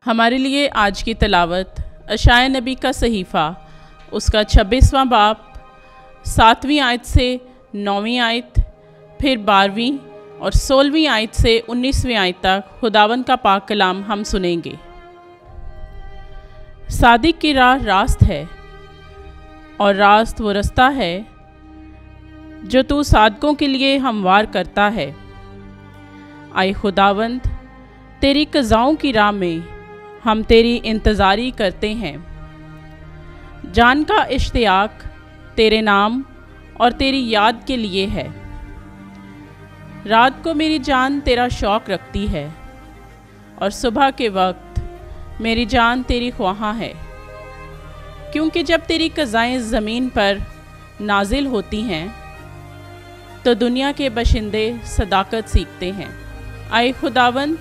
हमारे लिए आज की तिलावत अशाया नबी का सहीफ़ा उसका 26वां बाब 7वीं आयत से 9वीं आयत, फिर 12वीं और 16वीं आयत से 19वीं आयत तक खुदावंद का पाक कलाम हम सुनेंगे। सादिक की राह रास्त है और रास्त वो रास्ता है जो तू सादकों के लिए हमवार करता है। आए खुदावंद, तेरी क़ज़ाओं की राह में हम तेरी इंतज़ारी करते हैं। जान का इश्तियाक तेरे नाम और तेरी याद के लिए है। रात को मेरी जान तेरा शौक़ रखती है और सुबह के वक्त मेरी जान तेरी ख्वाहां है, क्योंकि जब तेरी क़ज़ाएँ ज़मीन पर नाजिल होती हैं तो दुनिया के बशिंदे सदाकत सीखते हैं। आए खुदावंद,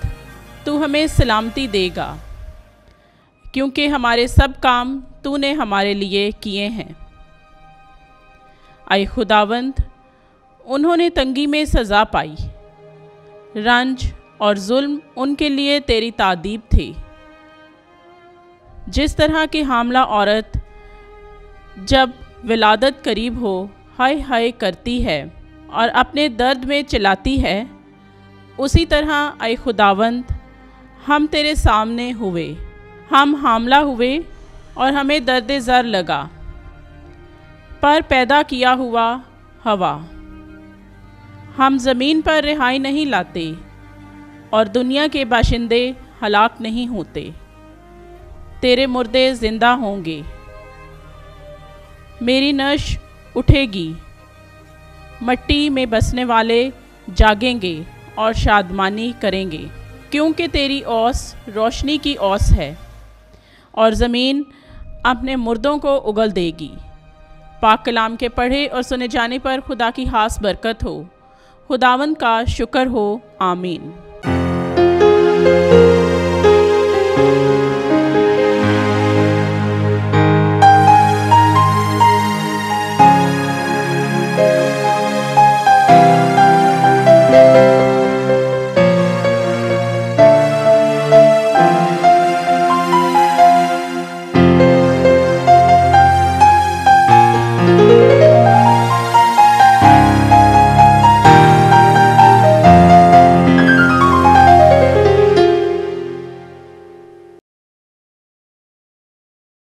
तू हमें सलामती देगा, क्योंकि हमारे सब काम तूने हमारे लिए किए हैं। आए खुदावंद, उन्होंने तंगी में सज़ा पाई, रंज और जुल्म उनके लिए तेरी तादीब थी। जिस तरह की हामला औरत जब विलादत करीब हो हाय हाय करती है और अपने दर्द में चिल्लाती है, उसी तरह आए खुदावंद हम तेरे सामने हुए। हम हामला हुए और हमें दर्द ज़र लगा, पर पैदा किया हुआ हवा। हम ज़मीन पर रिहाई नहीं लाते और दुनिया के बाशिंदे हलाक नहीं होते। तेरे मुर्दे ज़िंदा होंगे, मेरी नश उठेगी, मट्टी में बसने वाले जागेंगे और शादमानी करेंगे, क्योंकि तेरी औस रोशनी की औस है और ज़मीन अपने मुर्दों को उगल देगी। पाक कलाम के पढ़े और सुने जाने पर खुदा की खास बरकत हो। खुदावंद का शुक्र हो। आमीन।